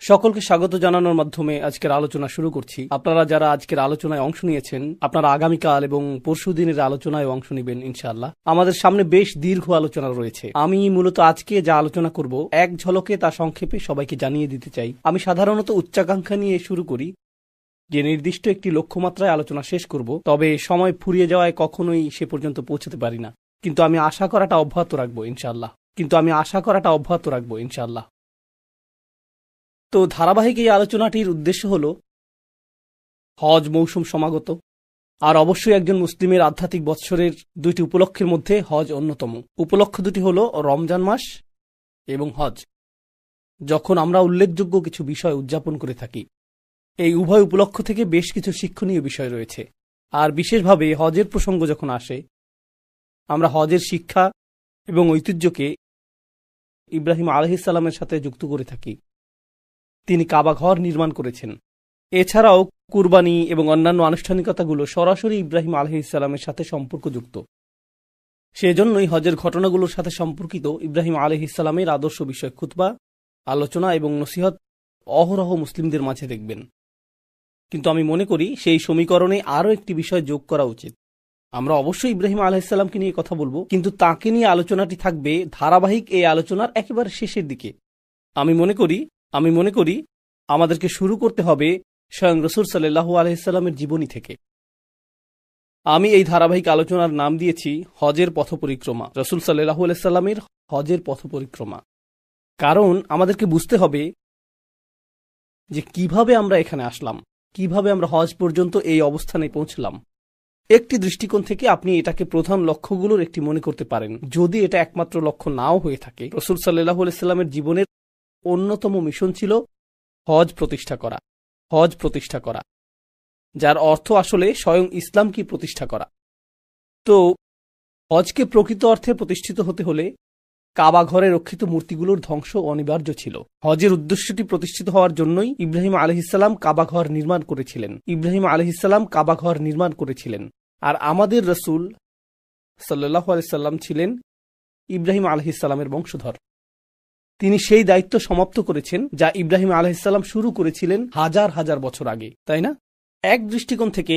সকলকে স্বাগত জানানোর মাধ্যমে আজকের আলোচনা শুরু করছি। আপনারা যারা আজকের আলোচনায় অংশ নিয়েছেন, আপনারা আগামীকাল এবং পরশু দিনের আলোচনায় অংশ নেবেন ইনশাআল্লাহ। আমাদের সামনে বেশ দীর্ঘ আলোচনা রয়েছে। আমি মূলত আজকে যা আলোচনা করব এক ঝলকে তা সংক্ষেপে সবাইকে জানিয়ে দিতে চাই। আমি সাধারণত উচ্চাকাঙ্ক্ষা নিয়ে শুরু করি যে নির্দিষ্ট একটি লক্ষ্যমাত্রায় আলোচনা শেষ করব, তবে সময় ফুরিয়ে যাওয়ায় কখনোই সে পর্যন্ত পৌঁছতে পারি না। কিন্তু আমি আশা করাটা অব্যাহত রাখবো ইনশাআল্লাহ। তো ধারাবাহিক এই আলোচনাটির উদ্দেশ্য হল হজ মৌসুম সমাগত, আর অবশ্যই একজন মুসলিমের আধ্যাত্মিক বৎসরের দুইটি উপলক্ষের মধ্যে হজ অন্যতম। উপলক্ষ দুটি হল রমজান মাস এবং হজ, যখন আমরা উল্লেখযোগ্য কিছু বিষয় উদযাপন করে থাকি। এই উভয় উপলক্ষ থেকে বেশ কিছু শিক্ষণীয় বিষয় রয়েছে, আর বিশেষভাবে হজের প্রসঙ্গ যখন আসে, আমরা হজের শিক্ষা এবং ঐতিহ্যকে ইব্রাহিম আলাইহিস সালামের সাথে যুক্ত করে থাকি। তিনি কাবা ঘর নির্মাণ করেছেন। এছাড়াও কুরবানি এবং অন্যান্য আনুষ্ঠানিকতাগুলো সরাসরি ইব্রাহিম আলাইহিস সালামের সাথে সম্পর্কযুক্ত। সেজন্যই হজের ঘটনাগুলোর সাথে সম্পর্কিত ইব্রাহিম আলাইহিস সালামের আদর্শ বিষয় খুতবা, আলোচনা এবং নসিহত অহরহ মুসলিমদের মাঝে দেখবেন। কিন্তু আমি মনে করি সেই সমীকরণে আরও একটি বিষয় যোগ করা উচিত। আমরা অবশ্যই ইব্রাহিম আলাইহিস সালামকে নিয়ে কথা বলবো, কিন্তু তাকে নিয়ে আলোচনাটি থাকবে ধারাবাহিক এই আলোচনার একেবারে শেষের দিকে। আমি মনে করি আমাদেরকে শুরু করতে হবে স্বয়ং রাসূল সাল্লাল্লাহু আলাইহি সাল্লামের জীবনী থেকে। আমি এই ধারাবাহিক আলোচনার নাম দিয়েছি হজের পথ পরিক্রমা, রাসূল সাল্লাল্লাহু আলাইহি সাল্লামের হজের পথ পরিক্রমা। কারণ আমাদেরকে বুঝতে হবে যে কিভাবে আমরা এখানে আসলাম, কিভাবে আমরা হজ পর্যন্ত এই অবস্থানে পৌঁছলাম। একটি দৃষ্টিকোণ থেকে আপনি এটাকে প্রধান লক্ষ্যগুলোর একটি মনে করতে পারেন, যদি এটা একমাত্র লক্ষ্য নাও হয়ে থাকে। রাসূল সাল্লাল্লাহু আলাইহি সাল্লামের জীবনের অন্যতম মিশন ছিল হজ প্রতিষ্ঠা করা, যার অর্থ আসলে স্বয়ং ইসলামকে প্রতিষ্ঠা করা। তো হজকে প্রকৃত অর্থে প্রতিষ্ঠিত হতে হলে কাবা ঘরে রক্ষিত মূর্তিগুলোর ধ্বংস অনিবার্য ছিল। হজের উদ্দেশ্যটি প্রতিষ্ঠিত হওয়ার জন্যই ইব্রাহিম আলাইহিস সালাম কাবা ঘর নির্মাণ করেছিলেন। আর আমাদের রাসূল সাল্লাল্লাহু আলাইহি সাল্লাম ছিলেন ইব্রাহিম আলাইহিস সালামের বংশধর। তিনি সেই দায়িত্ব সমাপ্ত করেছেন যা ইব্রাহিম আলাইহিস সালাম শুরু করেছিলেন হাজার হাজার বছর আগে, তাই না? এক দৃষ্টিকোণ থেকে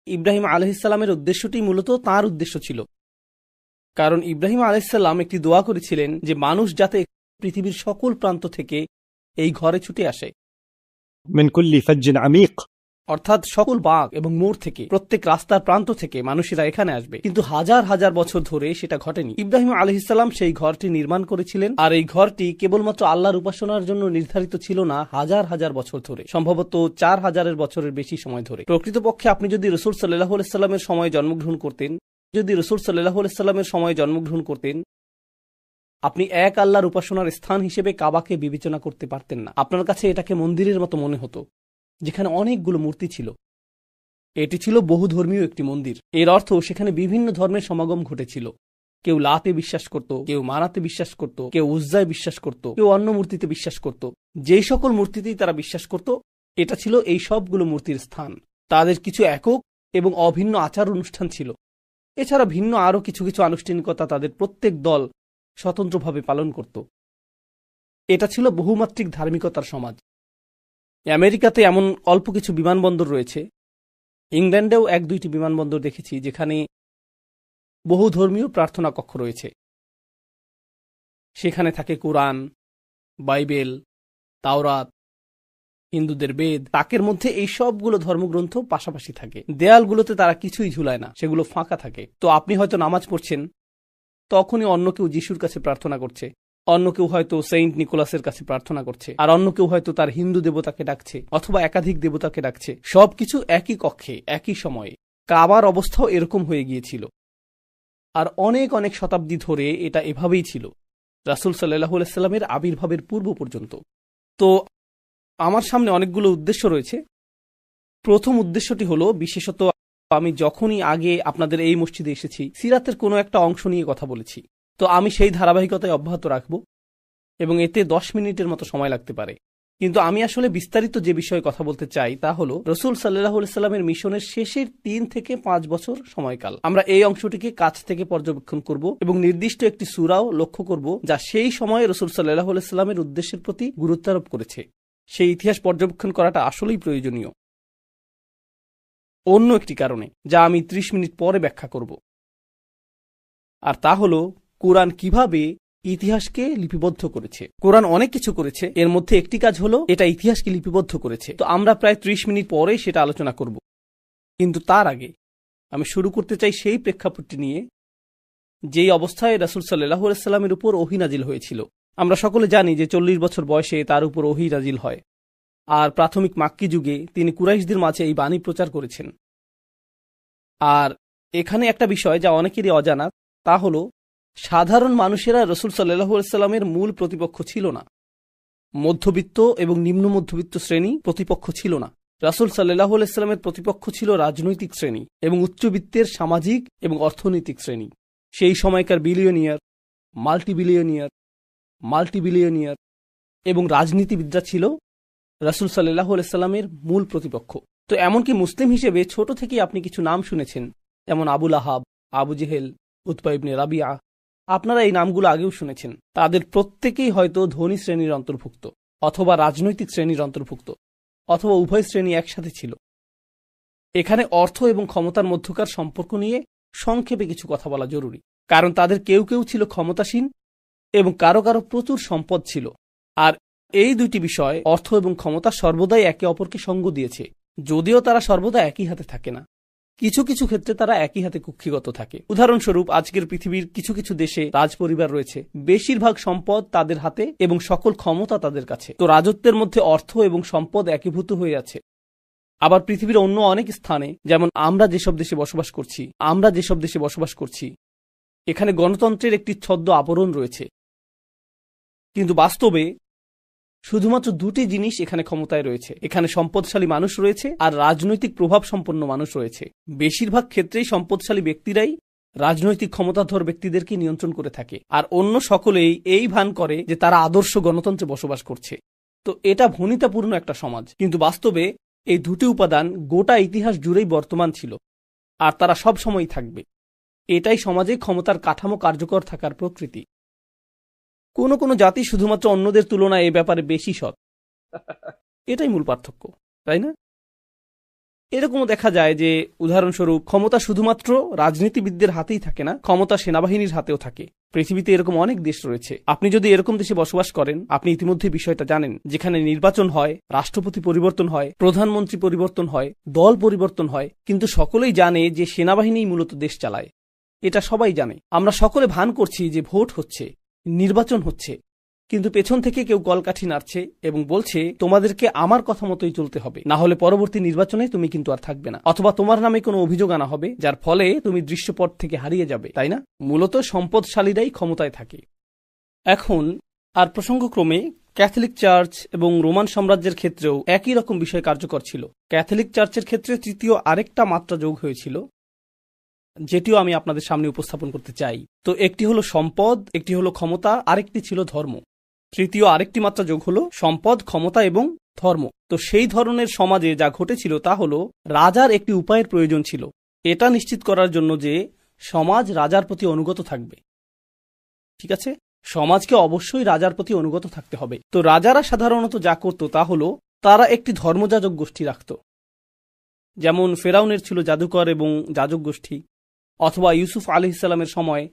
ইব্রাহিম আলাইহিস সালামের উদ্দেশ্যটি মূলত তাঁর উদ্দেশ্য ছিল, কারণ ইব্রাহিম আলাইহিস সালাম একটি দোয়া করেছিলেন যে মানুষ যাতে পৃথিবীর সকল প্রান্ত থেকে এই ঘরে ছুটে আসে, মিন কুল্লি ফাজ্জিন আমিক, অর্থাৎ সকল বাঁক এবং মোড় থেকে, প্রত্যেক রাস্তার প্রান্ত থেকে মানুষেরা এখানে আসবে। কিন্তু হাজার হাজার বছর ধরে সেটা ঘটেনি। ইব্রাহিম আলাইহিস সালাম সেই ঘরটি নির্মাণ করেছিলেন, আর এই ঘরটি কেবলমাত্র আল্লাহর উপাসনার জন্য নির্ধারিত ছিল না হাজার হাজার বছর ধরে, সম্ভবত 4000 বছরের বেশি সময় ধরে। প্রকৃতপক্ষে আপনি যদি রাসূল সাল্লাল্লাহু আলাইহি সাল্লামের সময় জন্মগ্রহণ করতেন, আপনি এক আল্লাহর উপাসনার স্থান হিসেবে কাবাকে বিবেচনা করতে পারতেন না। আপনার কাছে এটাকে মন্দিরের মতো মনে হতো, যেখানে অনেকগুলো মূর্তি ছিল। এটি ছিল বহুধর্মীয় একটি মন্দির। এর অর্থ সেখানে বিভিন্ন ধর্মের সমাগম ঘটেছিল। কেউ লাতে বিশ্বাস করত, কেউ মানাতে বিশ্বাস করত, কেউ উজ্জায় বিশ্বাস করত, কেউ অন্য মূর্তিতে বিশ্বাস করত। যেই সকল মূর্তিতেই তারা বিশ্বাস করত, এটা ছিল এই সবগুলো মূর্তির স্থান। তাদের কিছু একক এবং অভিন্ন আচার অনুষ্ঠান ছিল। এছাড়া ভিন্ন আরও কিছু কিছু আনুষ্ঠানিকতা তাদের প্রত্যেক দল স্বতন্ত্রভাবে পালন করত। এটা ছিল বহুমাত্রিক ধার্মিকতার সমাজ। আমেরিকাতে এমন অল্প কিছু বিমানবন্দর রয়েছে, ইংল্যান্ডেও 1-2টি বিমানবন্দর দেখেছি যেখানে বহু ধর্মীয় প্রার্থনা কক্ষ রয়েছে। সেখানে থাকে কোরআন, বাইবেল, তাওরাত, হিন্দুদের বেদ। তাকের মধ্যে এই সবগুলো ধর্মগ্রন্থ পাশাপাশি থাকে। দেয়ালগুলোতে তারা কিছুই ঝুলায় না, সেগুলো ফাঁকা থাকে। তো আপনি হয়তো নামাজ পড়ছেন, তখনই অন্য কেউ যিশুর কাছে প্রার্থনা করছে, অন্য কেউ হয়তো সেন্ট নিকোলাসের কাছে প্রার্থনা করছে, আর অন্য কেউ হয়তো তার হিন্দু দেবতাকে ডাকছে, অথবা একাধিক দেবতাকে ডাকছে। সবকিছু একই কক্ষে, একই সময়ে। কাবার অবস্থাও এরকম হয়ে গিয়েছিল, আর অনেক অনেক শতাব্দী ধরে এটা এভাবেই ছিল, রাসূল সাল্লাল্লাহু আলাইহি সাল্লামের আবির্ভাবের পূর্ব পর্যন্ত। তো আমার সামনে অনেকগুলো উদ্দেশ্য রয়েছে। প্রথম উদ্দেশ্যটি হলো, বিশেষত আমি যখনই আগে আপনাদের এই মসজিদে এসেছি, সিরাতের কোনো একটা অংশ নিয়ে কথা বলেছি। তো আমি সেই ধারাবাহিকতায় অব্যাহত রাখব, এবং এতে 10 মিনিটের মতো সময় লাগতে পারে। কিন্তু আমি আসলে বিস্তারিত যে বিষয়ে কথা বলতে চাই তা হলো রাসূল সাল্লাল্লাহু আলাইহি সাল্লামের মিশনের শেষের 3 থেকে 5 বছর সময়কাল। আমরা এই অংশটিকে কাছ থেকে পর্যবেক্ষণ করব এবং নির্দিষ্ট একটি সূরাও লক্ষ্য করব যা সেই সময়ে রাসূল সাল্লাল্লাহু আলাইহি সাল্লামের উদ্দেশ্যের প্রতি গুরুত্বারোপ করেছে। সেই ইতিহাস পর্যবেক্ষণ করাটা আসলেই প্রয়োজনীয়। অন্য একটি কারণে, যা আমি 30 মিনিট পরে ব্যাখ্যা করব, আর তা হল কোরআন কিভাবে ইতিহাসকে লিপিবদ্ধ করেছে। কোরআন অনেক কিছু করেছে, এর মধ্যে একটি কাজ হলো এটা ইতিহাসকে লিপিবদ্ধ করেছে। তো আমরা প্রায় 30 মিনিট পরে সেটা আলোচনা করব। কিন্তু তার আগে আমি শুরু করতে চাই সেই প্রেক্ষাপটটি নিয়ে যেই অবস্থায় রাসূল সাল্লাল্লাহু আলাইহি ওয়াসাল্লামের উপর ওহী নাজিল হয়েছিল। আমরা সকলে জানি যে 40 বছর বয়সে তার উপর ওহী নাজিল হয়, আর প্রাথমিক মাক্কি যুগে তিনি কুরাইশদের মাঝে এই বাণী প্রচার করেছেন। আর এখানে একটা বিষয় যা অনেকেরই অজানা, তা হল সাধারণ মানুষেরা রাসূল সাল্লাল্লাহু আলাইহি ওয়াসাল্লামের মূল প্রতিপক্ষ ছিল না। মধ্যবিত্ত এবং নিম্ন মধ্যবিত্ত শ্রেণী প্রতিপক্ষ ছিল না। রাসূল সাল্লাল্লাহু আলাইহি ওয়াসাল্লামের প্রতিপক্ষ ছিল রাজনৈতিক শ্রেণী এবং উচ্চবিত্তের সামাজিক এবং অর্থনৈতিক শ্রেণী। সেই সময়কার বিলিয়নিয়ার, মাল্টিবিলিয়নিয়ার এবং রাজনীতিবিদরা ছিল রাসূল সাল্লাল্লাহু আলাইহি ওয়াসাল্লামের মূল প্রতিপক্ষ। তো এমনকি মুসলিম হিসেবে ছোট থেকেই আপনি কিছু নাম শুনেছেন, যেমন আবু লাহাব, আবু জেহেল, উতবা ইবনে রাবিয়া। আপনারা এই নামগুলো আগেও শুনেছেন। তাদের প্রত্যেকেই হয়তো ধনী শ্রেণীর অন্তর্ভুক্ত, অথবা রাজনৈতিক শ্রেণীর অন্তর্ভুক্ত, অথবা উভয় শ্রেণী একসাথে ছিল। এখানে অর্থ এবং ক্ষমতার মধ্যকার সম্পর্ক নিয়ে সংক্ষেপে কিছু কথা বলা জরুরি, কারণ তাদের কেউ কেউ ছিল ক্ষমতাসীন এবং কারো কারো প্রচুর সম্পদ ছিল। আর এই দুইটি বিষয়, অর্থ এবং ক্ষমতা, সর্বদাই একে অপরকে সঙ্গ দিয়েছে, যদিও তারা সর্বদা একই হাতে থাকে না। কিছু কিছু ক্ষেত্রে তারা একই হাতে কুক্ষিগত থাকে। উদাহরণস্বরূপ, আজকের পৃথিবীর কিছু কিছু দেশে রাজপরিবার রয়েছে, বেশিরভাগ সম্পদ তাদের হাতে এবং সকল ক্ষমতা তাদের কাছে। তো রাজত্বের মধ্যে অর্থ এবং সম্পদ একীভূত হয়ে আছে। আবার পৃথিবীর অন্য অনেক স্থানে, যেমন আমরা যেসব দেশে বসবাস করছি, এখানে গণতন্ত্রের একটি ছদ্ম আবরণ রয়েছে, কিন্তু বাস্তবে শুধুমাত্র দুটি জিনিস এখানে ক্ষমতায় রয়েছে। এখানে সম্পদশালী মানুষ রয়েছে আর রাজনৈতিক প্রভাব সম্পন্ন মানুষ রয়েছে। বেশিরভাগ ক্ষেত্রেই সম্পদশালী ব্যক্তিরাই রাজনৈতিক ক্ষমতাধর ব্যক্তিদেরকে নিয়ন্ত্রণ করে থাকে, আর অন্য সকলেই এই ভান করে যে তারা আদর্শ গণতন্ত্রে বসবাস করছে। তো এটা ভনিতাপূর্ণ একটা সমাজ, কিন্তু বাস্তবে এই দুটি উপাদান গোটা ইতিহাস জুড়েই বর্তমান ছিল, আর তারা সব সময়ই থাকবে। এটাই সমাজে ক্ষমতার কাঠামো কার্যকর থাকার প্রকৃতি। কোনো কোনো জাতি শুধুমাত্র অন্যদের তুলনায় এ ব্যাপারে বেশি সৎ, এটাই মূল পার্থক্য, তাই না? এরকমও দেখা যায় যে, উদাহরণস্বরূপ, ক্ষমতা শুধুমাত্র রাজনীতিবিদদের হাতেই থাকে না, ক্ষমতা সেনাবাহিনীর হাতেও থাকে। পৃথিবীতে এরকম অনেক দেশ রয়েছে। আপনি যদি এরকম দেশে বসবাস করেন, আপনি ইতিমধ্যে বিষয়টা জানেন, যেখানে নির্বাচন হয়, রাষ্ট্রপতি পরিবর্তন হয়, প্রধানমন্ত্রী পরিবর্তন হয়, দল পরিবর্তন হয়, কিন্তু সকলেই জানে যে সেনাবাহিনীই মূলত দেশ চালায়। এটা সবাই জানে। আমরা সকলে ভান করছি যে ভোট হচ্ছে, নির্বাচন হচ্ছে, কিন্তু পেছন থেকে কেউ কলকাঠি নাড়ছে এবং বলছে তোমাদেরকে আমার কথা মতোই চলতে হবে, না হলে পরবর্তী নির্বাচনে তুমি কিন্তু আর থাকবে না, অথবা তোমার নামে কোনো অভিযোগ আনা হবে যার ফলে তুমি দৃশ্যপট থেকে হারিয়ে যাবে, তাই না? মূলত সম্পদশালীরাই ক্ষমতায় থাকে। এখন আর প্রসঙ্গক্রমে ক্যাথলিক চার্চ এবং রোমান সাম্রাজ্যের ক্ষেত্রেও একই রকম বিষয় কার্যকর ছিল। ক্যাথলিক চার্চের ক্ষেত্রে তৃতীয় আরেকটা মাত্রা যোগ হয়েছিল, যেটিও আমি আপনাদের সামনে উপস্থাপন করতে চাই। তো একটি হলো সম্পদ, একটি হলো ক্ষমতা, আরেকটি ছিল ধর্ম। তৃতীয় আরেকটি মাত্রা যোগ হলো সম্পদ, ক্ষমতা এবং ধর্ম। তো সেই ধরনের সমাজে যা ঘটেছিল তা হলো রাজার একটি উপায়ের প্রয়োজন ছিল, এটা নিশ্চিত করার জন্য যে সমাজ রাজার প্রতি অনুগত থাকবে। ঠিক আছে, সমাজকে অবশ্যই রাজার প্রতি অনুগত থাকতে হবে। তো রাজারা সাধারণত যা করত তা হলো তারা একটি ধর্মযাজক গোষ্ঠী রাখত। যেমন ফেরাউনের ছিল জাদুকর এবং যাজক গোষ্ঠী, অথবা ইউসুফ আলাইহিস সালামের সময়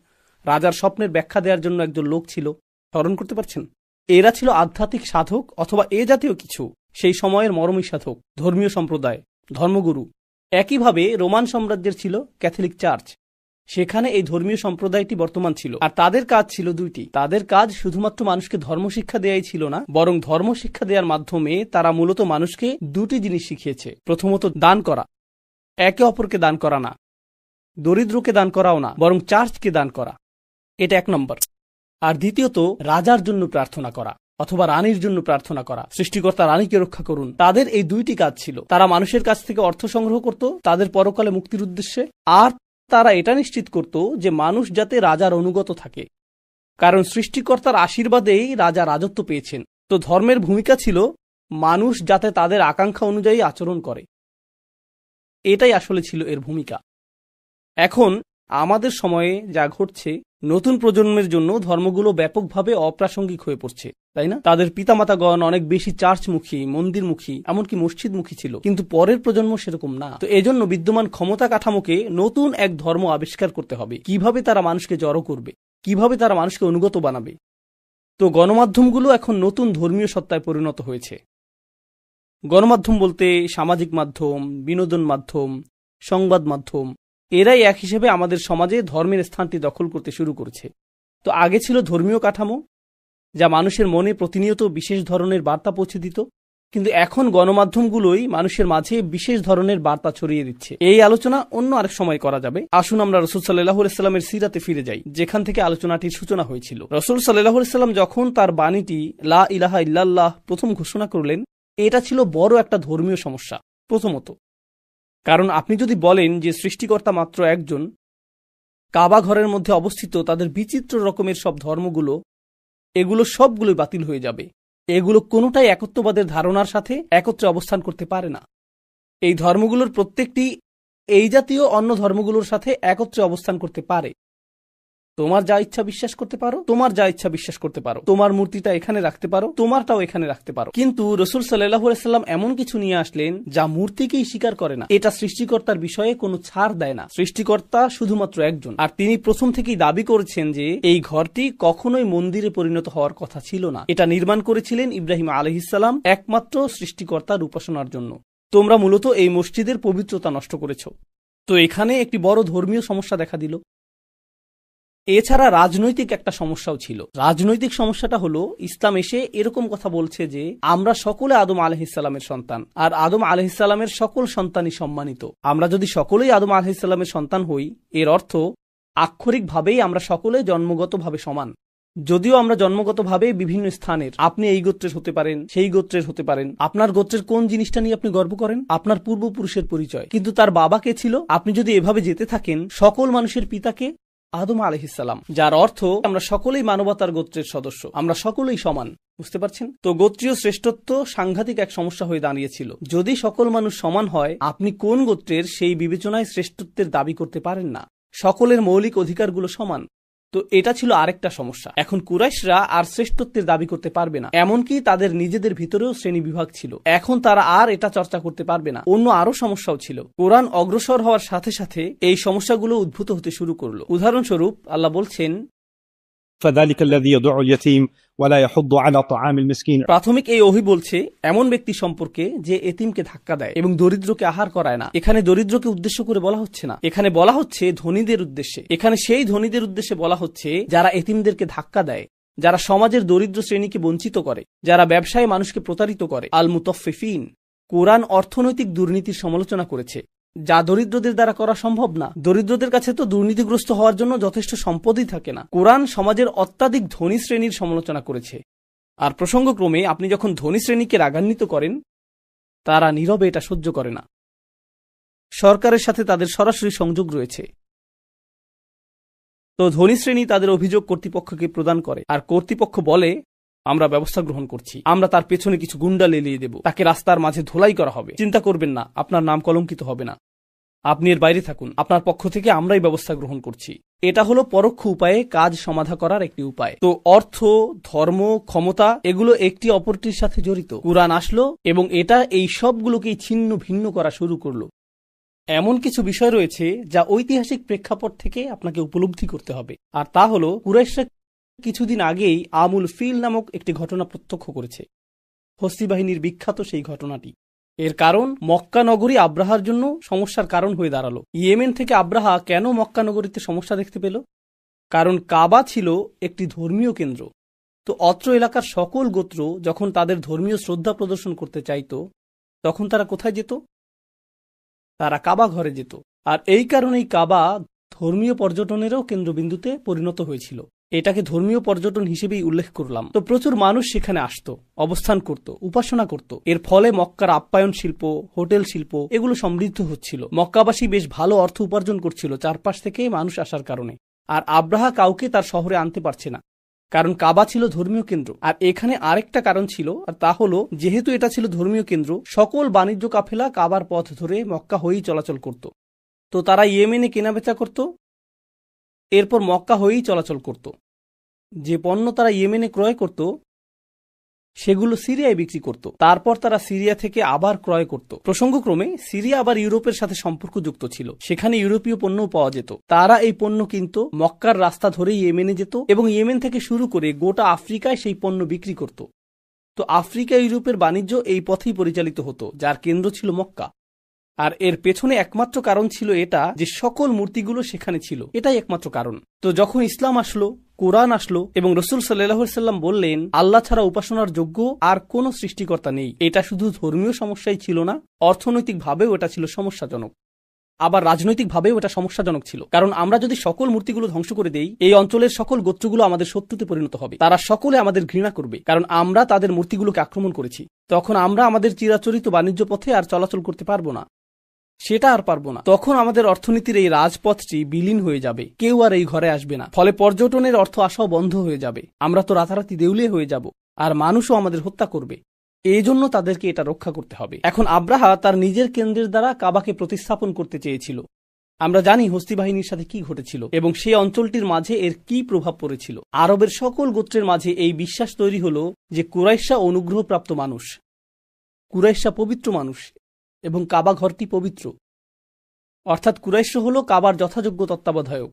রাজার স্বপ্নের ব্যাখ্যা দেওয়ার জন্য একজন লোক ছিল। স্মরণ করতে পারছেন? এরা ছিল আধ্যাত্মিক সাধক অথবা এ জাতীয় কিছু, সেই সময়ের মরমী সাধক, ধর্মীয় সম্প্রদায়, ধর্মগুরু। একইভাবে রোমান সাম্রাজ্যের ছিল ক্যাথলিক চার্চ, সেখানে এই ধর্মীয় সম্প্রদায়টি বর্তমান ছিল। আর তাদের কাজ ছিল দুইটি। তাদের কাজ শুধুমাত্র মানুষকে ধর্মশিক্ষা দেয়াই ছিল না, বরং ধর্মশিক্ষা দেওয়ার মাধ্যমে তারা মূলত মানুষকে দুটি জিনিস শিখিয়েছে। প্রথমত দান করা, একে অপরকে দান করা না, দরিদ্রকে দান করাও না, বরং চার্চকে দান করা, এটা 1 নম্বর। আর দ্বিতীয়ত রাজার জন্য প্রার্থনা করা অথবা রানীর জন্য প্রার্থনা করা, সৃষ্টিকর্তা রানীকে রক্ষা করুন। তাদের এই দুইটি কাজ ছিল। তারা মানুষের কাছ থেকে অর্থ সংগ্রহ করত তাদের পরকালে মুক্তির উদ্দেশ্যে, আর তারা এটা নিশ্চিত করত যে মানুষ যাতে রাজার অনুগত থাকে, কারণ সৃষ্টিকর্তার আশীর্বাদেই রাজা রাজত্ব পেয়েছেন। তো ধর্মের ভূমিকা ছিল মানুষ যাতে তাদের আকাঙ্ক্ষা অনুযায়ী আচরণ করে, এটাই আসলে ছিল এর ভূমিকা। এখন আমাদের সময়ে যা ঘটছে নতুন প্রজন্মের জন্য ধর্মগুলো ব্যাপকভাবে অপ্রাসঙ্গিক হয়ে পড়ছে, তাই না? তাদের পিতামাতাগণ অনেক বেশি চার্চমুখী, মন্দিরমুখী, এমনকি মসজিদমুখী ছিল, কিন্তু পরের প্রজন্ম সেরকম না। তো এজন্য বিদ্যমান ক্ষমতা কাঠামোকে নতুন এক ধর্ম আবিষ্কার করতে হবে। কিভাবে তারা মানুষকে জড়ো করবে, কিভাবে তারা মানুষকে অনুগত বানাবে। তো গণমাধ্যমগুলো এখন নতুন ধর্মীয় সত্তায় পরিণত হয়েছে। গণমাধ্যম বলতে সামাজিক মাধ্যম, বিনোদন মাধ্যম, সংবাদ মাধ্যম, এরাই এক হিসেবে আমাদের সমাজে ধর্মের স্থানটি দখল করতে শুরু করেছে। তো আগে ছিল ধর্মীয় কাঠামো, যা মানুষের মনে প্রতিনিয়ত বিশেষ ধরনের বার্তা পৌঁছে দিত, কিন্তু এখন গণমাধ্যমগুলোই মানুষের মাঝে বিশেষ ধরনের বার্তা ছড়িয়ে দিচ্ছে। এই আলোচনা অন্য আরেক সময় করা যাবে। আসুন আমরা রাসূল সাল্লাল্লাহু আলাইহি ওয়াসাল্লামের সিরাতে ফিরে যাই, যেখান থেকে আলোচনাটির সূচনা হয়েছিল। রাসূল সাল্লাল্লাহু আলাইহি ওয়াসাল্লাম যখন তার বাণীটি লা ইলাহা ইল্লাল্লাহ প্রথম ঘোষণা করলেন, এটা ছিল বড় একটা ধর্মীয় সমস্যা। প্রথমত, কারণ আপনি যদি বলেন যে সৃষ্টিকর্তা মাত্র একজন, কাবা ঘরের মধ্যে অবস্থিত তাদের বিচিত্র রকমের সব ধর্মগুলো, এগুলো সবগুলোই বাতিল হয়ে যাবে। এগুলো কোনোটাই একত্ববাদের ধারণার সাথে একত্রে অবস্থান করতে পারে না। এই ধর্মগুলোর প্রত্যেকটি এই জাতীয় অন্য ধর্মগুলোর সাথে একত্রে অবস্থান করতে পারে। তোমার যা ইচ্ছা বিশ্বাস করতে পারো, তোমার যা ইচ্ছা বিশ্বাস করতে পারো, তোমার মূর্তিটা এখানে রাখতে পারো, তোমারটাও এখানে রাখতে পারো। কিন্তু রাসূল সাল্লাল্লাহু আলাইহি ওয়াসাল্লাম এমন কিছু নিয়ে আসলেন যা মূর্তিকেই স্বীকার করে না। এটা সৃষ্টিকর্তার বিষয়ে কোনো ছাড় দেয় না। সৃষ্টিকর্তা শুধুমাত্র একজন, আর তিনি প্রথম থেকেই দাবি করেছেন যে এই ঘরটি কখনোই মন্দিরে পরিণত হওয়ার কথা ছিল না। এটা নির্মাণ করেছিলেন ইব্রাহিম আলাইহিস সালাম একমাত্র সৃষ্টিকর্তার উপাসনার জন্য। তোমরা মূলত এই মসজিদের পবিত্রতা নষ্ট করেছ। তো এখানে একটি বড় ধর্মীয় সমস্যা দেখা দিল। এছাড়া রাজনৈতিক একটা সমস্যাও ছিল। রাজনৈতিক সমস্যাটা হলো, ইসলাম এসে এরকম কথা বলছে যে আমরা সকলে আদম আলাইহিস সালামের সন্তান, আর আদম আলাইহিস সালামের সকল সন্তানই সম্মানিত। আমরা যদি সকলেই আদম আলাইহিস সালামের সন্তান হই, এর অর্থ আক্ষরিকভাবেই আমরা সকলে জন্মগতভাবে সমান। যদিও আমরা জন্মগতভাবে বিভিন্ন স্থানের, আপনি এই গোত্রের হতে পারেন, সেই গোত্রের হতে পারেন, আপনার গোত্রের কোন জিনিসটা নিয়ে আপনি গর্ব করেন, আপনার পূর্বপুরুষের পরিচয়, কিন্তু তার বাবা কে ছিল? আপনি যদি এভাবে যেতে থাকেন, সকল মানুষের পিতাকে আদম আলাইহিস সালাম, যার অর্থ আমরা সকলেই মানবতার গোত্রের সদস্য, আমরা সকলেই সমান। বুঝতে পারছেন? তো গোত্রীয় শ্রেষ্ঠত্ব সাংঘাতিক এক সমস্যা হয়ে দাঁড়িয়েছিল। যদি সকল মানুষ সমান হয়, আপনি কোন গোত্রের সেই বিবেচনায় শ্রেষ্ঠত্বের দাবি করতে পারেন না। সকলের মৌলিক অধিকারগুলো সমান। তো এটা ছিল আরেকটা সমস্যা। এখন কুরাইশরা আর শ্রেষ্ঠত্বের দাবি করতে পারবে না, এমনকি তাদের নিজেদের ভিতরেও শ্রেণী বিভাগ ছিল। এখন তারা আর এটা চর্চা করতে পারবে না। অন্য আরো সমস্যাও ছিল। কোরআন অগ্রসর হওয়ার সাথে সাথে এই সমস্যাগুলো উদ্ভূত হতে শুরু করলো। উদাহরণস্বরূপ আল্লাহ বলছেন, فذلك الذي يدع اليتيم ولا يحض على طعام المسكين। প্রাথমিক এই ওহী বলছে এমন ব্যক্তি সম্পর্কে যে এতিমকে ধাক্কা দেয় এবং দরিদ্রকে আহার করায় না। এখানে দরিদ্রকে উদ্দেশ্য করে বলা হচ্ছে না, এখানে বলা হচ্ছে ধনীদের উদ্দেশ্যে। এখানে সেই ধনীদের উদ্দেশ্যে বলা হচ্ছে যারা এতিমদেরকে ধাক্কা দেয়, যারা সমাজের দরিদ্র শ্রেণীকে বঞ্চিত করে, যারা ব্যবসায় মানুষকে প্রতারিত করে। আল মুতাফফিফিন। কোরআন অর্থনৈতিক দুর্নীতির সমালোচনা করেছে, যা দরিদ্রদের দ্বারা করা সম্ভব না। দরিদ্রদের কাছে তো দুর্নীতিগ্রস্ত হওয়ার জন্য যথেষ্ট সম্পদই থাকে না। কোরআন সমাজের অত্যাধিক ধনী শ্রেণীর সমালোচনা করেছে। আর প্রসঙ্গক্রমে আপনি যখন ধনী শ্রেণীকে রাগান্বিত করেন, তারা নীরবে এটা সহ্য করে না। সরকারের সাথে তাদের সরাসরি সংযোগ রয়েছে। তো ধনী শ্রেণী তাদের অভিযোগ কর্তৃপক্ষকে প্রদান করে, আর কর্তৃপক্ষ বলে আমরা ব্যবস্থা গ্রহণ করছি, আমরা তার পেছনে কিছু গুন্ডা লেলিয়ে দেব, তাকে রাস্তার মাঝে ধোলাই করা হবে, চিন্তা করবেন না, আপনার নাম কলঙ্কিত হবে না, আপনি এর বাইরে থাকুন, আপনার পক্ষ থেকে আমরাই ব্যবস্থা গ্রহণ করছি। এটা হলো পরোক্ষ উপায়ে কাজ সমাধা করার একটি উপায়। তো অর্থ, ধর্ম, ক্ষমতা এগুলো একটি অপরটির সাথে জড়িত। কুরআন আসলো এবং এটা এই সবগুলোকেই ছিন্ন ভিন্ন করা শুরু করলো। এমন কিছু বিষয় রয়েছে যা ঐতিহাসিক প্রেক্ষাপট থেকে আপনাকে উপলব্ধি করতে হবে, আর তা হলো কুরাইশরা কিছুদিন আগেই আমুল ফিল নামক একটি ঘটনা প্রত্যক্ষ করেছে। হস্তি বাহিনীর বিখ্যাত সেই ঘটনাটি। এর কারণ মক্কা নগরী আব্রাহার জন্য সমস্যার কারণ হয়ে দাঁড়ালো। ইয়েমেন থেকে আব্রাহা কেন মক্কা নগরীতে সমস্যা দেখতে পেল? কারণ কাবা ছিল একটি ধর্মীয় কেন্দ্র। তো অত্র এলাকার সকল গোত্র যখন তাদের ধর্মীয় শ্রদ্ধা প্রদর্শন করতে চাইত, তখন তারা কোথায় যেত? তারা কাবা ঘরে যেত। আর এই কারণেই কাবা ধর্মীয় পর্যটনেরও কেন্দ্রবিন্দুতে পরিণত হয়েছিল। এটাকে ধর্মীয় পর্যটন হিসেবেই উল্লেখ করলাম। তো প্রচুর মানুষ সেখানে আসতো, অবস্থান করত, উপাসনা করত। এর ফলে মক্কার আপ্যায়ন শিল্প, হোটেল শিল্প এগুলো সমৃদ্ধ হচ্ছিল। মক্কাবাসী বেশ ভালো অর্থ উপার্জন করছিল চারপাশ থেকে মানুষ আসার কারণে। আর আব্রাহা কাউকে তার শহরে আনতে পারছে না, কারণ কাবা ছিল ধর্মীয় কেন্দ্র। আর এখানে আরেকটা কারণ ছিল, আর তা হলো যেহেতু এটা ছিল ধর্মীয় কেন্দ্র, সকল বাণিজ্য কাফেলা কাবার পথ ধরে মক্কা হয়েই চলাচল করত। তো তারা ইয়েমেনে কেনাবেচা করত এরপর মক্কা হয়েই চলাচল করত। যে পণ্য তারা ইয়েমেনে ক্রয় করত সেগুলো সিরিয়ায় বিক্রি করত, তারপর তারা সিরিয়া থেকে আবার ক্রয় করত। প্রসঙ্গক্রমে সিরিয়া আবার ইউরোপের সাথে সম্পর্কযুক্ত ছিল, সেখানে ইউরোপীয় পণ্যও পাওয়া যেত। তারা এই পণ্য কিনত, মক্কার রাস্তা ধরে ইয়েমেনে যেত এবং ইয়েমেন থেকে শুরু করে গোটা আফ্রিকায় সেই পণ্য বিক্রি করত। তো আফ্রিকা ইউরোপের বাণিজ্য এই পথেই পরিচালিত হতো, যার কেন্দ্র ছিল মক্কা। আর এর পেছনে একমাত্র কারণ ছিল এটা যে সকল মূর্তিগুলো সেখানে ছিল, এটাই একমাত্র কারণ। তো যখন ইসলাম আসলো, কোরআন আসলো এবং রাসূল সাল্লাল্লাহু আলাইহি সাল্লাম বললেন আল্লাহ ছাড়া উপাসনার যোগ্য আর কোনো সৃষ্টিকর্তা নেই, এটা শুধু ধর্মীয় সমস্যাই ছিল না, অর্থনৈতিকভাবেও এটা ছিল সমস্যাজনক, আবার রাজনৈতিকভাবেও এটা সমস্যাজনক ছিল। কারণ আমরা যদি সকল মূর্তিগুলো ধ্বংস করে দেই, এই অঞ্চলের সকল গোত্রগুলো আমাদের শত্রুতে পরিণত হবে, তারা সকলে আমাদের ঘৃণা করবে, কারণ আমরা তাদের মূর্তিগুলোকে আক্রমণ করেছি। তখন আমরা আমাদের চিরাচরিত বাণিজ্য পথে আর চলাচল করতে পারবো না, সেটা আর পারবো না। তখন আমাদের অর্থনীতির এই রাজপথটি বিলীন হয়ে যাবে, কেউ আর এই ঘরে আসবে না, ফলে পর্যটনের অর্থ আসাও বন্ধ হয়ে যাবে, আমরা তো রাতারাতি দেউলিয়া হয়ে যাব, আর মানুষও আমাদের হত্যা করবে। এই জন্য তাদেরকে এটা রক্ষা করতে হবে। এখন আব্রাহা তার নিজের কেন্দ্রের দ্বারা কাবাকে প্রতিস্থাপন করতে চেয়েছিল। আমরা জানি হস্তি বাহিনীর সাথে কি ঘটেছিল এবং সেই অঞ্চলটির মাঝে এর কি প্রভাব পড়েছিল। আরবের সকল গোত্রের মাঝে এই বিশ্বাস তৈরি হলো যে কুরাইশা অনুগ্রহপ্রাপ্ত মানুষ, কুরাইশা পবিত্র মানুষ এবং কাবা ঘরটি পবিত্র, অর্থাৎ কুরাইশ হল কাবার যথাযোগ্য তত্ত্বাবধায়ক,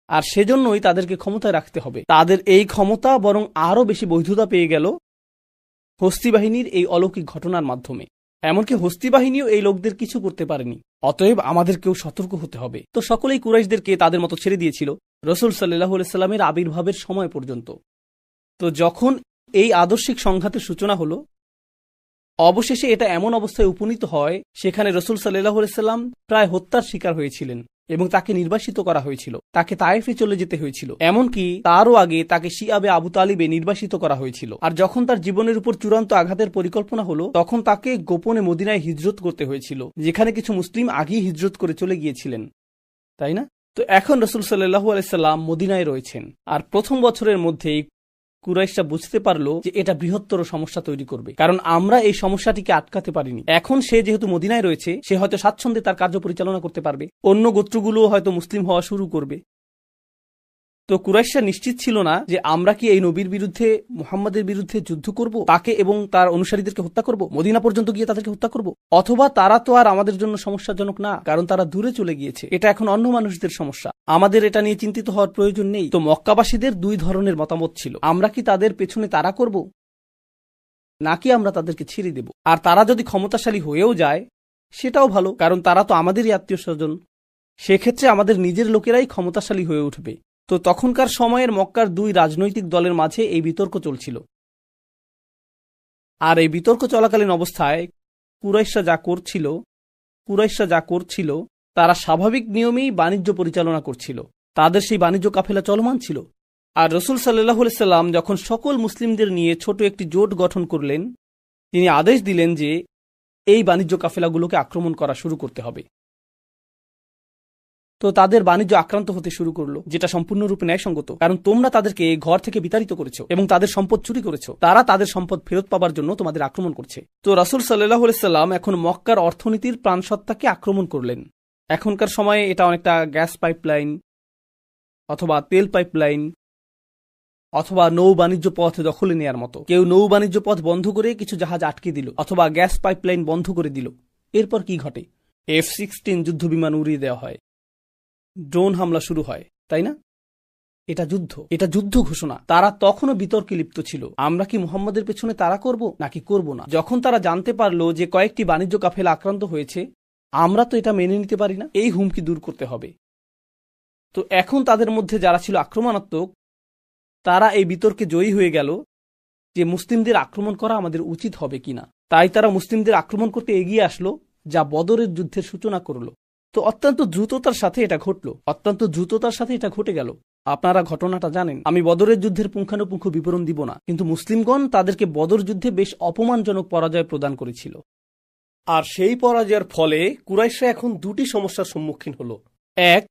আর সেজন্যই তাদেরকে ক্ষমতায় রাখতে হবে। তাদের এই ক্ষমতা বরং আরও বেশি বৈধতা পেয়ে গেল হস্তি বাহিনীর এই অলৌকিক ঘটনার মাধ্যমে। এমনকি হস্তি বাহিনীও এই লোকদের কিছু করতে পারেনি, অতএব আমাদেরকেও সতর্ক হতে হবে। তো সকলেই কুরাইশদেরকে তাদের মতো ছেড়ে দিয়েছিল রাসূল সাল্লাল্লাহু আলাইহি সাল্লামের আবির্ভাবের সময় পর্যন্ত। তো যখন এই আদর্শিক সংঘাতের সূচনা হলো, অবশেষে এটা এমন অবস্থায় উপনীত হয় সেখানে রাসূল সাল্লাল্লাহু আলাইহি সাল্লাম প্রায় হত্যার শিকার হয়েছিলেন এবং তাকে নির্বাসিত করা হয়েছিল, তাকে তায়েফে চলে যেতে হয়েছিল, এমনকি তারও আগে তাকে শিয়াবে আবু তালিবে নির্বাসিত করা হয়েছিল। আর যখন তার জীবনের উপর চূড়ান্ত আঘাতের পরিকল্পনা হলো, তখন তাকে গোপনে মদিনায় হিজরত করতে হয়েছিল, যেখানে কিছু মুসলিম আগেই হিজরত করে চলে গিয়েছিলেন, তাই না? তো এখন রাসূল সাল্লাল্লাহু আলাইহি সাল্লাম মদিনায় রয়েছেন, আর প্রথম বছরের মধ্যেই কুরাইশরা বুঝতে পারলো যে এটা বৃহত্তর সমস্যা তৈরি করবে, কারণ আমরা এই সমস্যাটিকে আটকাতে পারিনি। এখন সে যেহেতু মদিনায় রয়েছে, সে হয়তো স্বাচ্ছন্দ্যে তার কার্য পরিচালনা করতে পারবে, অন্য গোত্রগুলোও হয়তো মুসলিম হওয়া শুরু করবে। তো কুরাইশরা নিশ্চিত ছিল না যে আমরা কি এই নবীর বিরুদ্ধে, মুহাম্মাদের বিরুদ্ধে যুদ্ধ করব, তাকে এবং তার অনুসারীদেরকে হত্যা করব, মদিনা পর্যন্ত গিয়ে তাদেরকে হত্যা করব, অথবা তারা তো আর আমাদের জন্য সমস্যাজনক না, কারণ তারা দূরে চলে গিয়েছে, এটা এখন অন্য মানুষদের সমস্যা, আমাদের এটা নিয়ে চিন্তিত হওয়ার প্রয়োজন নেই। তো মক্কাবাসীদের দুই ধরনের মতামত ছিল, আমরা কি তাদের পেছনে তাড়া করব, নাকি আমরা তাদেরকে ছেড়ে দেব। আর তারা যদি ক্ষমতাশালী হয়েও যায় সেটাও ভালো, কারণ তারা তো আমাদেরই আত্মীয় স্বজন, সেক্ষেত্রে আমাদের নিজের লোকেরাই ক্ষমতাশালী হয়ে উঠবে। তো তখনকার সময়ের মক্কার দুই রাজনৈতিক দলের মাঝে এই বিতর্ক চলছিল, আর এই বিতর্ক চলাকালীন অবস্থায় কুরাইশরা যা করছিল তারা স্বাভাবিক নিয়মেই বাণিজ্য পরিচালনা করছিল, তাদের সেই বাণিজ্য কাফেলা চলমান ছিল। আর রাসূল সাল্লাল্লাহু আলাইহি সাল্লাম যখন সকল মুসলিমদের নিয়ে ছোট একটি জোট গঠন করলেন, তিনি আদেশ দিলেন যে এই বাণিজ্য কাফেলাগুলোকে আক্রমণ করা শুরু করতে হবে। তো তাদের বাণিজ্য আক্রান্ত হতে শুরু করলো, যেটা সম্পূর্ণরূপে ন্যায়সঙ্গত, কারণ তোমরা তাদেরকে ঘর থেকে বিতাড়িত করেছো এবং তাদের সম্পদ চুরি করেছো, তারা তাদের সম্পদ ফেরত পাবার জন্য তোমাদের আক্রমণ করছে। তো রাসূল সাল্লাল্লাহু আলাইহি সাল্লাম এখন মক্কার অর্থনীতির প্রাণসত্তাকে আক্রমণ করলেন। এখনকার সময়ে এটা অনেকটা গ্যাস পাইপলাইন অথবা তেল পাইপলাইন অথবা নৌ বাণিজ্য পথ দখলে নেয়ার মতো। কেউ নৌ বাণিজ্য পথ বন্ধ করে কিছু জাহাজ আটকে দিল অথবা গ্যাস পাইপলাইন বন্ধ করে দিল, এরপর কি ঘটে? F-16 যুদ্ধবিমান উড়িয়ে দেওয়া হয়, ড্রোন হামলা শুরু হয়, তাই না? এটা যুদ্ধ ঘোষণা। তারা তখনও বিতর্কে লিপ্ত ছিল, আমরা কি মুহাম্মাদের পেছনে তাড়া করব নাকি করব না। যখন তারা জানতে পারলো যে কয়েকটি বাণিজ্য কাফেলা আক্রান্ত হয়েছে, আমরা তো এটা মেনে নিতে পারি না, এই হুমকি দূর করতে হবে। তো এখন তাদের মধ্যে যারা ছিল আক্রমণাত্মক, তারা এই বিতর্কে জয়ী হয়ে গেল যে মুসলিমদের আক্রমণ করা আমাদের উচিত হবে কিনা। তাই তারা মুসলিমদের আক্রমণ করতে এগিয়ে আসলো, যা বদরের যুদ্ধের সূচনা করলো। তো অত্যন্ত দ্রুততার সাথে এটা ঘটে গেল। আপনারা ঘটনাটা জানেন, আমি বদরের যুদ্ধের পুঙ্খানুপুঙ্খ বিবরণ দিব না, কিন্তু মুসলিমগণ তাদেরকে বদর যুদ্ধে বেশ অপমানজনক পরাজয় প্রদান করেছিল। আর সেই পরাজয়ের ফলে কুরাইশরা এখন দুটি সমস্যার সম্মুখীন হলো। এক,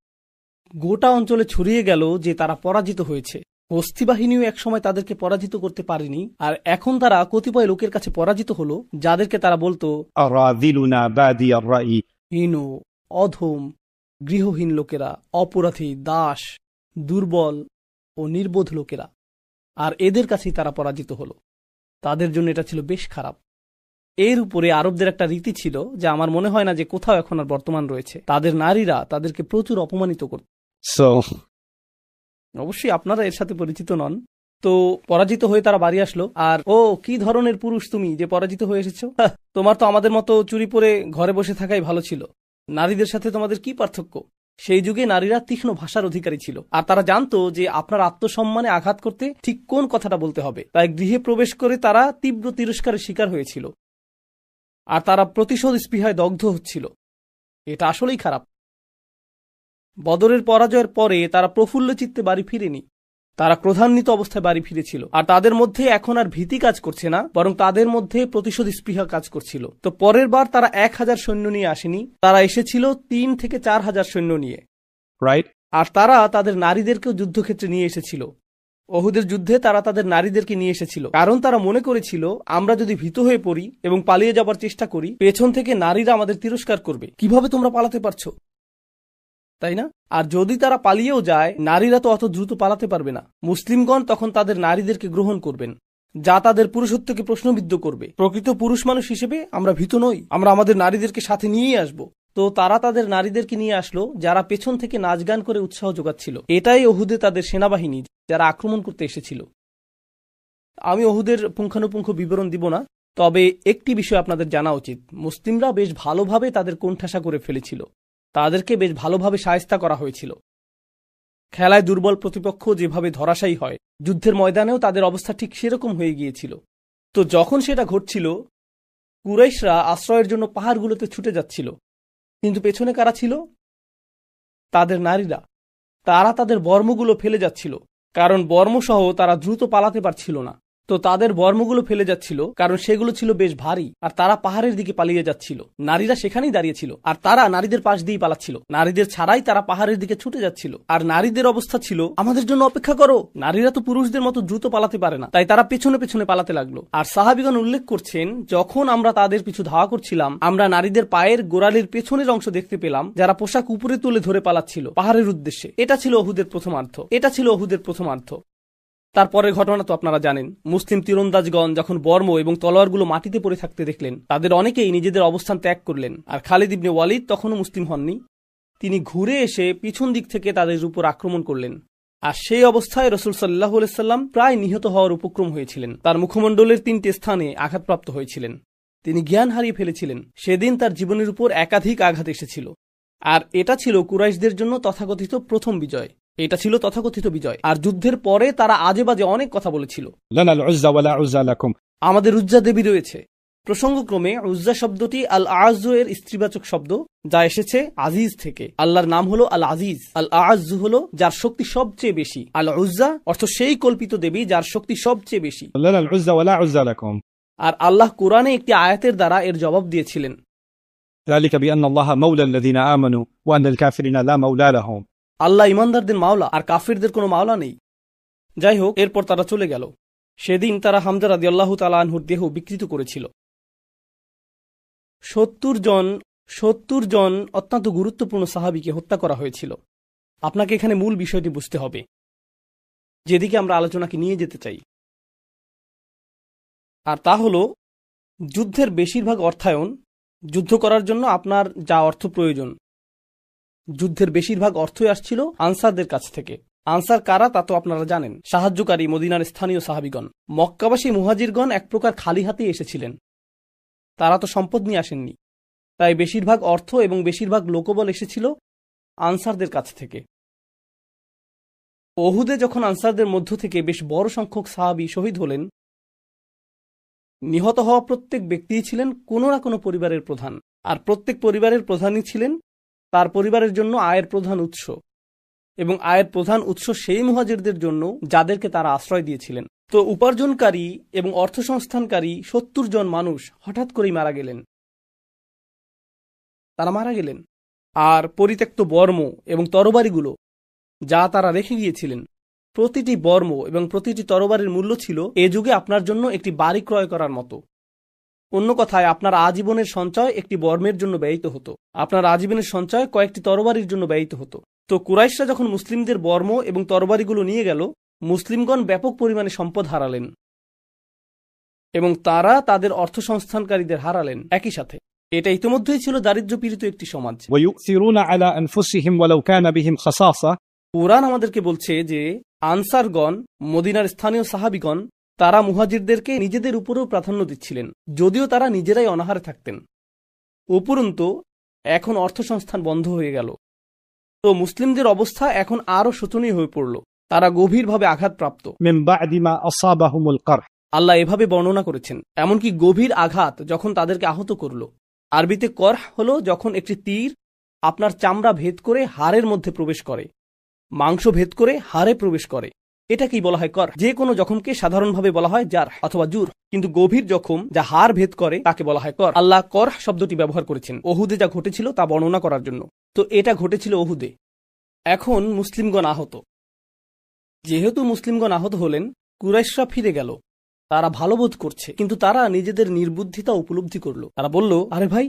গোটা অঞ্চলে ছড়িয়ে গেল যে তারা পরাজিত হয়েছে, হস্তি বাহিনীও একসময় তাদেরকে পরাজিত করতে পারেনি, আর এখন তারা কতিপয় লোকের কাছে পরাজিত হলো যাদেরকে তারা বলতো أراذلنا بادي الرأي। হীন, অধম, গৃহহীন লোকেরা, অপরাধী, দাস, দুর্বল ও নির্বোধ লোকেরা, আর এদের কাছেই তারা পরাজিত হল। তাদের জন্য এটা ছিল বেশ খারাপ। এর উপরে আরবদের একটা রীতি ছিল, যা আমার মনে হয় না যে কোথাও এখন আর বর্তমান রয়েছে। তাদের নারীরা তাদেরকে প্রচুর অপমানিত করত। So, অবশ্যই আপনারা এর সাথে পরিচিত নন। তো পরাজিত হয়ে তারা বাড়ি আসলো, আর ও কি ধরনের পুরুষ তুমি যে পরাজিত হয়ে এসেছো, তোমার তো আমাদের মতো চুরি পরে ঘরে বসে থাকাই ভালো ছিল। নারীদের সাথে তোমাদের কি পার্থক্য? সেই যুগে নারীরা তীক্ষ্ণ ভাষার অধিকারী ছিল, আর তারা জানতো যে আপনার আত্মসম্মানে আঘাত করতে ঠিক কোন কথাটা বলতে হবে। তাই গৃহে প্রবেশ করে তারা তীব্র তিরস্কারের শিকার হয়েছিল, আর তারা প্রতিশোধ স্পৃহায় দগ্ধ হচ্ছিল। এটা আসলেই খারাপ। বদরের পরাজয়ের পরে তারা প্রফুল্ল চিত্তে বাড়ি ফিরেনি, তারা ক্রোধান্বিত অবস্থায় বাড়ি ফিরেছিল। আর তাদের মধ্যে এখন আর ভীতি কাজ করছে না, বরং তাদের মধ্যে প্রতিশোধ স্পৃহা কাজ করছিল। তো পরের বার তারা 1000 সৈন্য নিয়ে আসেনি, তারা এসেছিল 3 থেকে 4000 সৈন্য নিয়ে। right? আর তারা তাদের নারীদেরকেও যুদ্ধক্ষেত্রে নিয়ে এসেছিল। ওহুদের যুদ্ধে তারা তাদের নারীদেরকে নিয়ে এসেছিল, কারণ তারা মনে করেছিল আমরা যদি ভীত হয়ে পড়ি এবং পালিয়ে যাবার চেষ্টা করি, পেছন থেকে নারীরা আমাদের তিরস্কার করবে, কিভাবে তোমরা পালাতে পারছো, তাই না? আর যদি তারা পালিয়েও যায়, নারীরা তো অত দ্রুত পালাতে পারবে না। মুসলিমগণ তখন তাদের নারীদেরকে গ্রহণ করবেন, যা তাদের পুরুষত্বকে প্রশ্নবিদ্ধ করবে। প্রকৃত পুরুষ মানুষ হিসেবে আমরা ভীত নই, আমরা আমাদের নারীদেরকে সাথে নিয়েই আসব। তো তারা তাদের নারীদেরকে নিয়ে আসলো, যারা পেছন থেকে নাচ গান করে উৎসাহ যোগাচ্ছিল। এটাই ওহুদে তাদের সেনাবাহিনী, যারা আক্রমণ করতে এসেছিল। আমি ওহুদের পুঙ্খানুপুঙ্খ বিবরণ দিব না, তবে একটি বিষয় আপনাদের জানা উচিত, মুসলিমরা বেশ ভালোভাবে তাদের কোণঠাসা করে ফেলেছিল, তাদেরকে বেশ ভালোভাবে শায়েস্তা করা হয়েছিল। খেলায় দুর্বল প্রতিপক্ষ যেভাবে ধরাশায়ী হয়, যুদ্ধের ময়দানেও তাদের অবস্থা ঠিক সেরকম হয়ে গিয়েছিল। তো যখন সেটা ঘটছিল, কুরাইশরা আশ্রয়ের জন্য পাহাড়গুলোতে ছুটে যাচ্ছিল, কিন্তু পেছনে কারা ছিল? তাদের নারীরা। তারা তাদের বর্মগুলো ফেলে যাচ্ছিল, কারণ বর্মসহ তারা দ্রুত পালাতে পারছিল না। তো তাদের বর্মগুলো ফেলে যাচ্ছিল, কারণ সেগুলো ছিল বেশ ভারী, আর তারা পাহাড়ের দিকে পালিয়ে যাচ্ছিল। নারীরা সেখানেই দাঁড়িয়েছিল, আর তারা নারীদের পাশ দিয়েই পালাচ্ছিল। নারীদের ছাড়াই তারা পাহাড়ের দিকে ছুটে যাচ্ছিল, আর নারীদের অবস্থা ছিল, আমাদের জন্য অপেক্ষা করো। নারীরা তো পুরুষদের মতো দ্রুত পালাতে পারে না, তাই তারা পেছনে পেছনে পালাতে লাগলো। আর সাহাবীগণ উল্লেখ করছেন, যখন আমরা তাদের পিছু ধাওয়া করছিলাম, আমরা নারীদের পায়ের গোড়ালির পেছনের অংশ দেখতে পেলাম, যারা পোশাক উপরে তুলে ধরে পালাচ্ছিল পাহাড়ের উদ্দেশ্যে। এটা ছিল ওহুদের প্রথমার্ধ। তারপরের ঘটনা তো আপনারা জানেন। মুসলিম তীরন্দাজগণ যখন বর্ম এবং তলোয়ারগুলো মাটিতে পড়ে থাকতে দেখলেন, তাদের অনেকেই নিজেদের অবস্থান ত্যাগ করলেন। আর খালিদ ইবনে ওয়ালিদ তখনও মুসলিম হননি। তিনি ঘুরে এসে পিছন দিক থেকে তাদের উপর আক্রমণ করলেন। আর সেই অবস্থায় রাসূল সাল্লাল্লাহু আলাইহি সাল্লাম প্রায় নিহত হওয়ার উপক্রম হয়েছিলেন। তার মুখমণ্ডলের 3টে স্থানে আঘাতপ্রাপ্ত হয়েছিলেন, তিনি জ্ঞান হারিয়ে ফেলেছিলেন। সেদিন তার জীবনের উপর একাধিক আঘাত এসেছিল। আর এটা ছিল কুরাইশদের জন্য তথাকথিত প্রথম বিজয়। আর যুদ্ধের পরে তারা আজে বাজে অনেক কথা বলেছিল। لنا العزة ولا عزة لكم. আমাদের উজ্জা দেবী রয়েছে। প্রসঙ্গক্রমে উজ্জা শব্দটি আল আযু এর স্ত্রীবাচক শব্দ, যা এসেছে আজিজ থেকে। আল্লাহর নাম হলো আল আজিজ। আল আযু হলো যার শক্তি সবচেয়ে বেশি। আল উজ্জা অর্থ সেই কল্পিত দেবী যার শক্তি সবচেয়ে বেশি। لنا العزة ولا عزة لكم. আর আল্লাহ কোরআনে একটি আয়াতের দ্বারা এর জবাব দিয়েছিলেন, ذلك بأن الله مولى الذين آمنوا وأن الكافرين لا مولى لهم. আল্লাহ ইমানদারদের মাওলা, আর কাফিরদের কোনো মাওলা নেই। যাই হোক, এরপর তারা চলে গেল। সেদিন তারা হামজা রাদিয়াল্লাহু তাআলা আনহুর দেহ বিকৃত করেছিল। 70 জন অত্যন্ত গুরুত্বপূর্ণ সাহাবীকে হত্যা করা হয়েছিল। আপনাকে এখানে মূল বিষয়টি বুঝতে হবে, যেদিকে আমরা আলোচনাকে নিয়ে যেতে চাই। আর তা হল, যুদ্ধের বেশিরভাগ অর্থায়ন, যুদ্ধ করার জন্য আপনার যা অর্থ প্রয়োজন, যুদ্ধের বেশিরভাগ অর্থই আসছিল আনসারদের কাছ থেকে। আনসার কারা তা তো আপনারা জানেন, সাহায্যকারী মদিনার স্থানীয় সাহাবীগণ। মক্কাবাসী মুহাজিরগণ এক প্রকার খালি হাতে এসেছিলেন, তারা তো সম্পদ নিয়ে আসেননি। তাই বেশিরভাগ অর্থ এবং বেশিরভাগ লোকবল এসেছিল আনসারদের কাছ থেকে। ওহুদে যখন আনসারদের মধ্য থেকে বেশ বড় সংখ্যক সাহাবী শহীদ হলেন, নিহত হওয়া প্রত্যেক ব্যক্তিই ছিলেন কোনো না কোনো পরিবারের প্রধান, আর প্রত্যেক পরিবারের প্রধানই ছিলেন তার পরিবারের জন্য আয়ের প্রধান উৎস, এবং আয়ের প্রধান উৎস সেই মুহাজিরদের জন্য যাদেরকে তারা আশ্রয় দিয়েছিলেন। তো উপার্জনকারী এবং অর্থসংস্থানকারী 70 জন মানুষ হঠাৎ করেই মারা গেলেন। আর পরিত্যক্ত বর্ম এবং তরবারিগুলো যা তারা রেখে গিয়েছিলেন, প্রতিটি বর্ম এবং প্রতিটি তরবারির মূল্য ছিল এ যুগে আপনার জন্য একটি বাড়ি ক্রয় করার মতো। অন্য কথায়, আপনার আজীবনের সঞ্চয় একটি বর্মের জন্য ব্যয়িত হতো, আপনার আজীবনের সঞ্চয় কয়েকটি তরবারির জন্য ব্যয়িত হতো। তো কুরাইশরা যখন মুসলিমদের বর্ম এবং তরবারিগুলো নিয়ে গেল, মুসলিমগণ ব্যাপক পরিমাণে সম্পদ হারালেন এবং তারা তাদের অর্থসংস্থানকারীদের হারালেন একই সাথে। এটা ইতিমধ্যেই ছিল দারিদ্র্যপীড়িত একটি সমাজ। ويؤثرون على أنفسهم ولو كان بهم خصاصة কুরআন আমাদেরকে বলছে যে আনসারগণ, মদিনার স্থানীয় সাহাবিগণ, তারা মুহাজিরদেরকে নিজেদের উপরেও প্রাধান্য দিচ্ছিলেন, যদিও তারা নিজেরাই অনাহারে থাকতেন। উপরন্তু এখন অর্থসংস্থান বন্ধ হয়ে গেল, তো মুসলিমদের অবস্থা এখন আরও শোচনীয় হয়ে পড়ল। তারা গভীরভাবে আঘাতপ্রাপ্ত। من بعد ما أصابهم القرح আল্লাহ এভাবে বর্ণনা করেছেন, এমনকি গভীর আঘাত যখন তাদেরকে আহত করল। আরবিতে করহ হল যখন একটি তীর আপনার চামড়া ভেদ করে হাড়ের মধ্যে প্রবেশ করে, মাংস ভেদ করে হাড়ে প্রবেশ করে, এটাকেই বলা হয় কর। যে কোনো জখমকে সাধারণভাবে বলা হয় জার অথবা জুর, কিন্তু গভীর জখম যা হাড় ভেদ করে তাকে বলা হয় কর। আল্লাহ কর শব্দটি ব্যবহার করেছেন ওহুদে যা ঘটেছিল তা বর্ণনা করার জন্য। তো এটা ঘটেছিল ওহুদে। এখন মুসলিমগণ আহত। যেহেতু মুসলিমগণ আহত হলেন, কুরাইশরা ফিরে গেল। তারা ভালো বোধ করছে, কিন্তু তারা নিজেদের নির্বুদ্ধিতা উপলব্ধি করল। তারা বলল, আরে ভাই,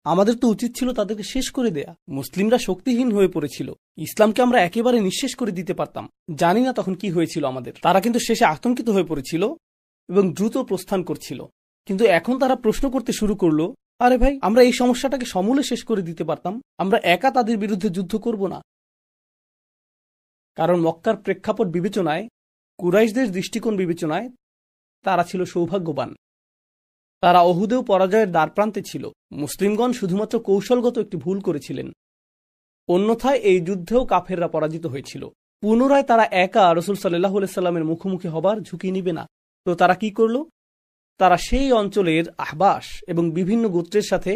আমাদের তো উচিত ছিল তাদেরকে শেষ করে দেয়া। মুসলিমরা শক্তিহীন হয়ে পড়েছিল, ইসলামকে আমরা একেবারে নিঃশেষ করে দিতে পারতাম। জানি না তখন কি হয়েছিল আমাদের। তারা কিন্তু শেষে আতঙ্কিত হয়ে পড়েছিল এবং দ্রুত প্রস্থান করছিল। কিন্তু এখন তারা প্রশ্ন করতে শুরু করলো, আরে ভাই, আমরা এই সমস্যাটাকে সমূলে শেষ করে দিতে পারতাম। আমরা একা তাদের বিরুদ্ধে যুদ্ধ করব না। কারণ মক্কার প্রেক্ষাপট বিবেচনায়, কুরাইশদের দৃষ্টিকোণ বিবেচনায় তারা ছিল সৌভাগ্যবান। তারা ওহুদেও পরাজয়ের দ্বারপ্রান্তে ছিল। মুসলিমগণ শুধুমাত্র কৌশলগত একটি ভুল করেছিলেন, অন্যথায় এই যুদ্ধেও কাফেররা পরাজিত হয়েছিল। পুনরায় তারা একা রাসূল সাল্লাল্লাহু আলাইহি সাল্লামের মুখোমুখি হবার ঝুঁকি নিবে না। তো তারা কি করল? তারা সেই অঞ্চলের আহবাস এবং বিভিন্ন গোত্রের সাথে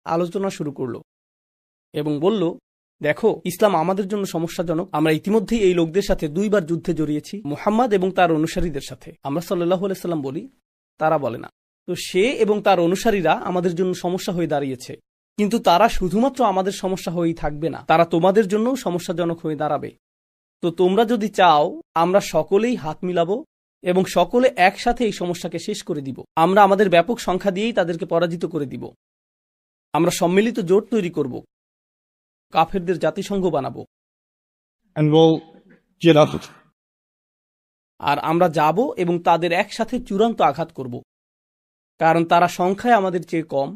আলোচনা শুরু করল এবং বলল, দেখো, ইসলাম আমাদের জন্য সমস্যাজনক। আমরা ইতিমধ্যেই এই লোকদের সাথে 2 বার যুদ্ধে জড়িয়েছি, মুহাম্মদ এবং তার অনুসারীদের সাথে। আমরা সাল্লাল্লাহু আলাইহি সাল্লাম বলি, তারা বলে না। তো সে এবং তার অনুসারীরা আমাদের জন্য সমস্যা হয়ে দাঁড়িয়েছে, কিন্তু তারা শুধুমাত্র আমাদের সমস্যা হয়েই থাকবে না, তারা তোমাদের জন্যও সমস্যাজনক হয়ে দাঁড়াবে। তো তোমরা যদি চাও, আমরা সকলেই হাত মিলাবো এবং সকলে একসাথে এই সমস্যাকে শেষ করে দিব। আমরা আমাদের ব্যাপক সংখ্যা দিয়েই তাদেরকে পরাজিত করে দিব। আমরা সম্মিলিত জোট তৈরি করব, কাফেরদের জাতিসংঘ বানাবো, and we'll get up. আর আমরা যাব এবং তাদের একসাথে চূড়ান্ত আঘাত করব। কারণ তারা সংখ্যায় আমাদের চেয়ে কম